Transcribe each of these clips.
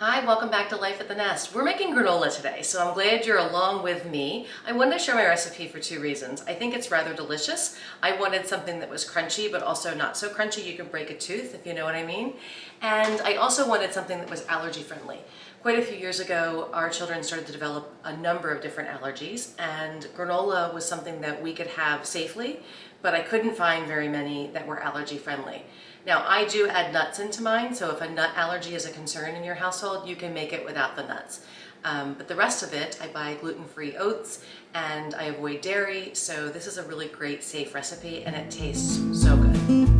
Hi, welcome back to Life at the Nest. We're making granola today, so I'm glad you're along with me. I wanted to share my recipe for two reasons. I think it's rather delicious. I wanted something that was crunchy, but also not so crunchy you can break a tooth, if you know what I mean. And I also wanted something that was allergy friendly. Quite a few years ago, our children started to develop a number of different allergies, and granola was something that we could have safely, but I couldn't find very many that were allergy friendly. Now, I do add nuts into mine, so if a nut allergy is a concern in your household, you can make it without the nuts. But the rest of it, I buy gluten-free oats and I avoid dairy, so this is a really great, safe recipe and it tastes so good.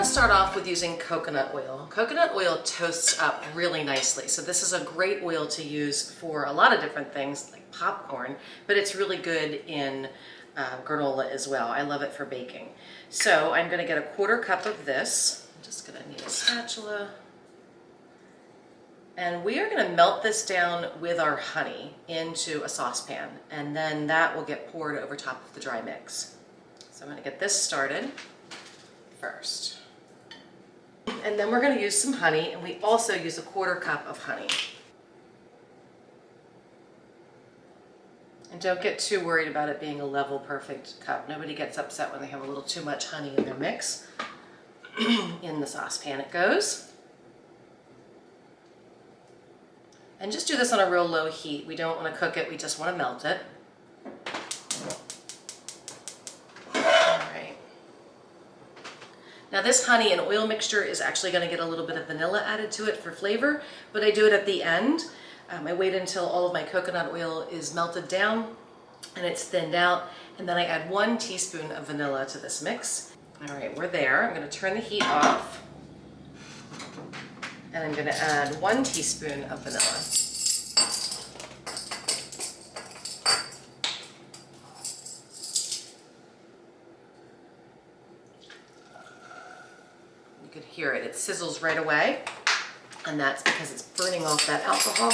Start off with using coconut oil. Coconut oil toasts up really nicely, so this is a great oil to use for a lot of different things like popcorn, but it's really good in granola as well. I love it for baking. So I'm going to get a 1/4 cup of this. I'm just going to need a spatula. And we are going to melt this down with our honey into a saucepan, and then that will get poured over top of the dry mix. So I'm going to get this started first. And then we're going to use some honey, and we also use a 1/4 cup of honey. And don't get too worried about it being a level perfect cup. Nobody gets upset when they have a little too much honey in their mix. In the saucepan it goes. And just do this on a real low heat. We don't want to cook it, we just want to melt it. Now this honey and oil mixture is actually going to get a little bit of vanilla added to it for flavor, but I do it at the end. I wait until all of my coconut oil is melted down and it's thinned out, and then I add 1 teaspoon of vanilla to this mix. All right, we're there. I'm going to turn the heat off, and I'm going to add 1 teaspoon of vanilla. You could hear it sizzles right away, and that's because it's burning off that alcohol.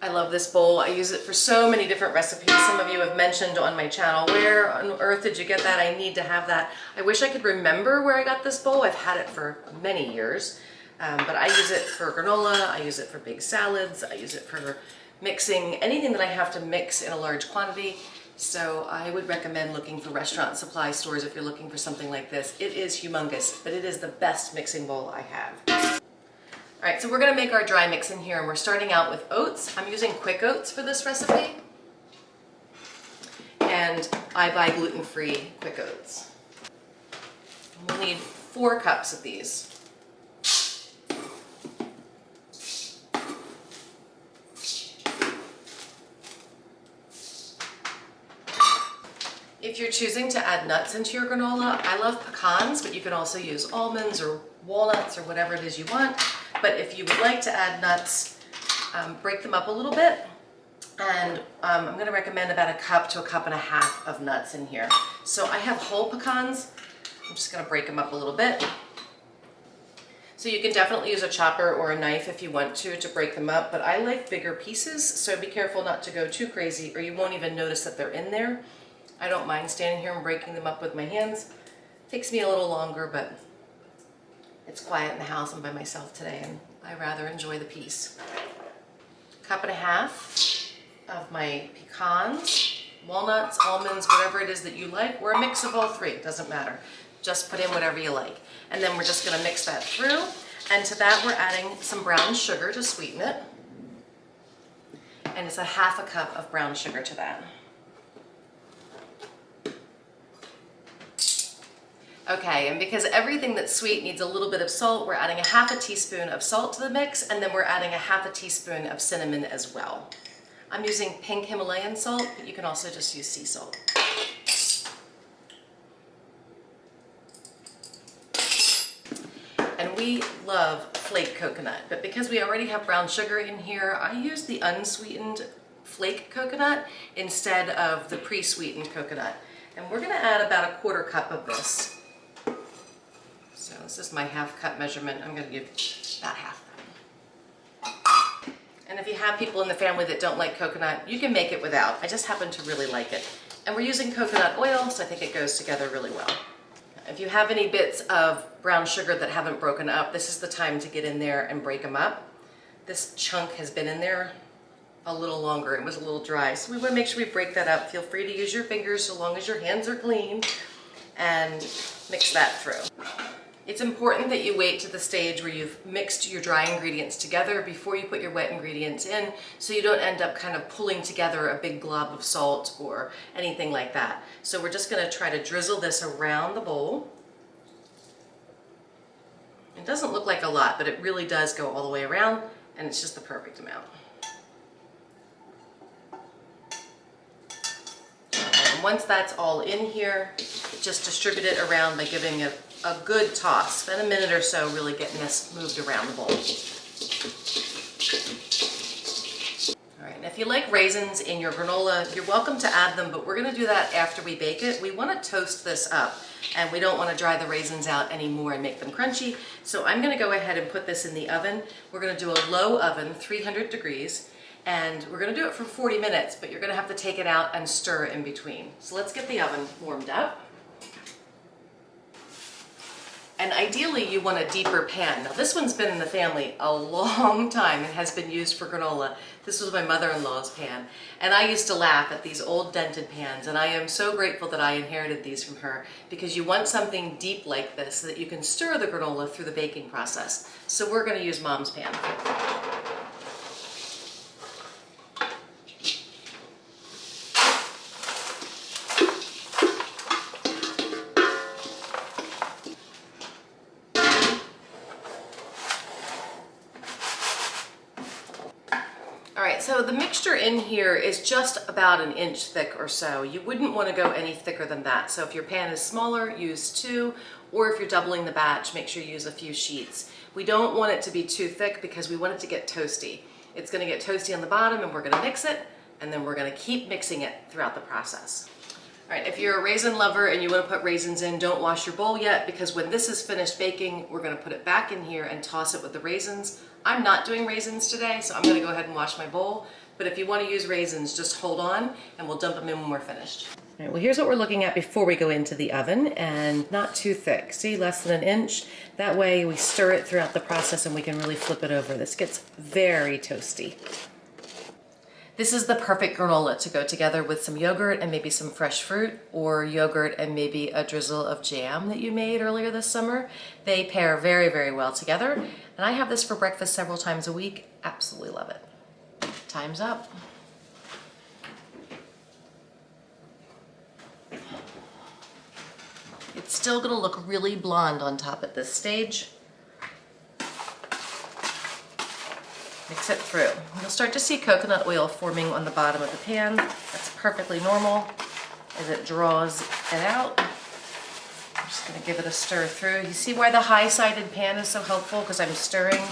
I love this bowl. I use it for so many different recipes. Some of you have mentioned on my channel, where on earth did you get that? I need to have that. I wish I could remember where I got this bowl. I've had it for many years, but I use it for granola, I use it for big salads, I use it for mixing anything that I have to mix in a large quantity. So I would recommend looking for restaurant supply stores if you're looking for something like this. It is humongous, but it is the best mixing bowl I have. All right, so we're gonna make our dry mix in here, and we're starting out with oats. I'm using quick oats for this recipe, and I buy gluten-free quick oats. We'll need 4 cups of these. If you're choosing to add nuts into your granola, I love pecans, but you can also use almonds or walnuts or whatever it is you want. But if you would like to add nuts, break them up a little bit. And I'm going to recommend about 1 cup to 1.5 cups of nuts in here. So I have whole pecans. I'm just going to break them up a little bit. So you can definitely use a chopper or a knife if you want to break them up, but I like bigger pieces, so be careful not to go too crazy or you won't even notice that they're in there. I don't mind standing here and breaking them up with my hands. It takes me a little longer, but it's quiet in the house. I'm by myself today, and I rather enjoy the peace. 1.5 cups of my pecans, walnuts, almonds, whatever it is that you like, or a mix of all 3, doesn't matter. Just put in whatever you like. And then we're just gonna mix that through, and to that we're adding some brown sugar to sweeten it. And it's 1/2 cup of brown sugar to that. Okay, and because everything that's sweet needs a little bit of salt, we're adding 1/2 teaspoon of salt to the mix, and then we're adding 1/2 teaspoon of cinnamon as well. I'm using pink Himalayan salt, but you can also just use sea salt. And we love flake coconut, but because we already have brown sugar in here, I use the unsweetened flake coconut instead of the pre-sweetened coconut. And we're gonna add about 1/4 cup of this. So this is my 1/2 cup measurement. I'm going to give about 1/2 cup. And if you have people in the family that don't like coconut, you can make it without. I just happen to really like it. And we're using coconut oil, so I think it goes together really well. If you have any bits of brown sugar that haven't broken up, this is the time to get in there and break them up. This chunk has been in there a little longer. It was a little dry, so we want to make sure we break that up. Feel free to use your fingers so long as your hands are clean, and mix that through. It's important that you wait to the stage where you've mixed your dry ingredients together before you put your wet ingredients in, so you don't end up kind of pulling together a big glob of salt or anything like that. So we're just going to try to drizzle this around the bowl. It doesn't look like a lot, but it really does go all the way around, and it's just the perfect amount. And once that's all in here, just distribute it around by giving it a good toss. Spend a minute or so really getting this moved around the bowl. All right, and if you like raisins in your granola, you're welcome to add them, but we're gonna do that after we bake it. We wanna toast this up, and we don't wanna dry the raisins out anymore and make them crunchy. So I'm gonna go ahead and put this in the oven. We're gonna do a low oven, 300 degrees, and we're gonna do it for 40 minutes, but you're gonna have to take it out and stir in between. So let's get the oven warmed up. And ideally you want a deeper pan. Now this one's been in the family a long time and has been used for granola. This was my mother-in-law's pan. And I used to laugh at these old dented pans, and I am so grateful that I inherited these from her, because you want something deep like this so that you can stir the granola through the baking process. So we're gonna use Mom's pan. So the mixture in here is just about an inch thick or so. You wouldn't want to go any thicker than that. So if your pan is smaller, use 2, or if you're doubling the batch, make sure you use a few sheets. We don't want it to be too thick because we want it to get toasty. It's going to get toasty on the bottom, and we're going to mix it, and then we're going to keep mixing it throughout the process. All right, if you're a raisin lover and you want to put raisins in, don't wash your bowl yet, because when this is finished baking, we're going to put it back in here and toss it with the raisins. I'm not doing raisins today, so I'm going to go ahead and wash my bowl. But if you want to use raisins, just hold on and we'll dump them in when we're finished. All right, well, here's what we're looking at before we go into the oven, and not too thick. See, less than an inch. That way we stir it throughout the process and we can really flip it over. This gets very toasty. This is the perfect granola to go together with some yogurt and maybe some fresh fruit, or yogurt and maybe a drizzle of jam that you made earlier this summer. They pair very, very well together. And I have this for breakfast several times a week. Absolutely love it. Time's up. It's still gonna look really blonde on top at this stage. Mix it through. You'll start to see coconut oil forming on the bottom of the pan. That's perfectly normal as it draws it out. I'm just gonna give it a stir through. You see why the high-sided pan is so helpful? Because I'm stirring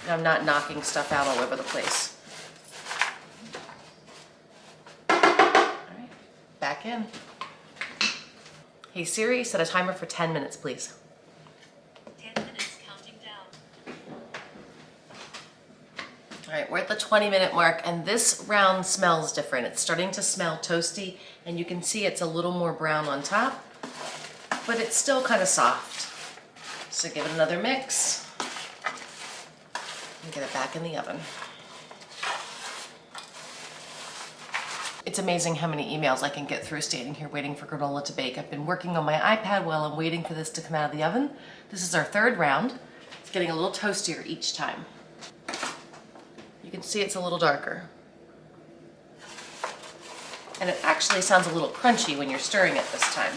and I'm not knocking stuff out all over the place. All right, back in. Hey Siri, set a timer for 10 minutes, please. 10 minutes counting down. All right, we're at the 20-minute mark, and this round smells different. It's starting to smell toasty, and you can see it's a little more brown on top, but it's still kind of soft. So give it another mix and get it back in the oven. It's amazing how many emails I can get through standing here waiting for granola to bake. I've been working on my iPad while I'm waiting for this to come out of the oven. This is our third round. It's getting a little toastier each time. You can see it's a little darker. And it actually sounds a little crunchy when you're stirring it this time.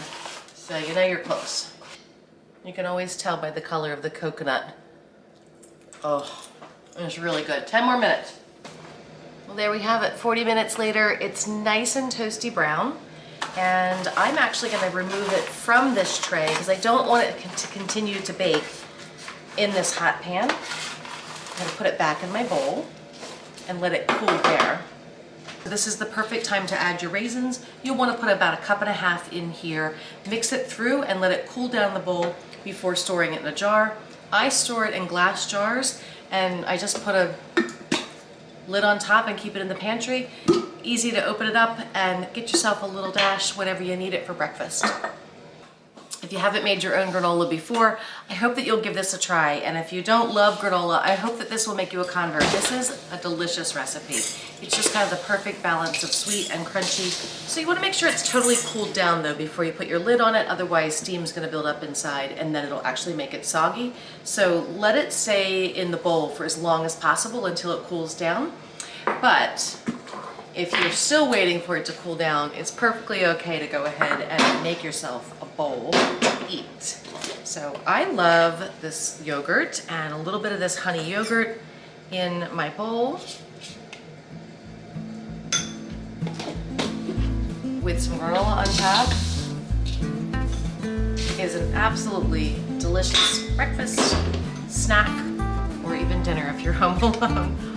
So you know you're close. You can always tell by the color of the coconut. Oh, it's really good. 10 more minutes. Well, there we have it. 40 minutes later, it's nice and toasty brown. And I'm actually going to remove it from this tray because I don't want it to continue to bake in this hot pan. I'm going to put it back in my bowl and let it cool there. This is the perfect time to add your raisins. You'll want to put about 1.5 cups in here. Mix it through and let it cool down the bowl before storing it in a jar. I store it in glass jars, and I just put a lid on top and keep it in the pantry. easy to open it up and get yourself a little dash whenever you need it for breakfast. If you haven't made your own granola before, I hope that you'll give this a try. And if you don't love granola, I hope that this will make you a convert. This is a delicious recipe. It's just kind of the perfect balance of sweet and crunchy. So you want to make sure it's totally cooled down though before you put your lid on it. Otherwise steam's going to build up inside and then it'll actually make it soggy. So let it stay in the bowl for as long as possible until it cools down. But if you're still waiting for it to cool down, it's perfectly okay to go ahead and make yourself a bowl to eat. So I love this yogurt and a little bit of this honey yogurt in my bowl with some granola on top is an absolutely delicious breakfast, snack, or even dinner if you're home alone.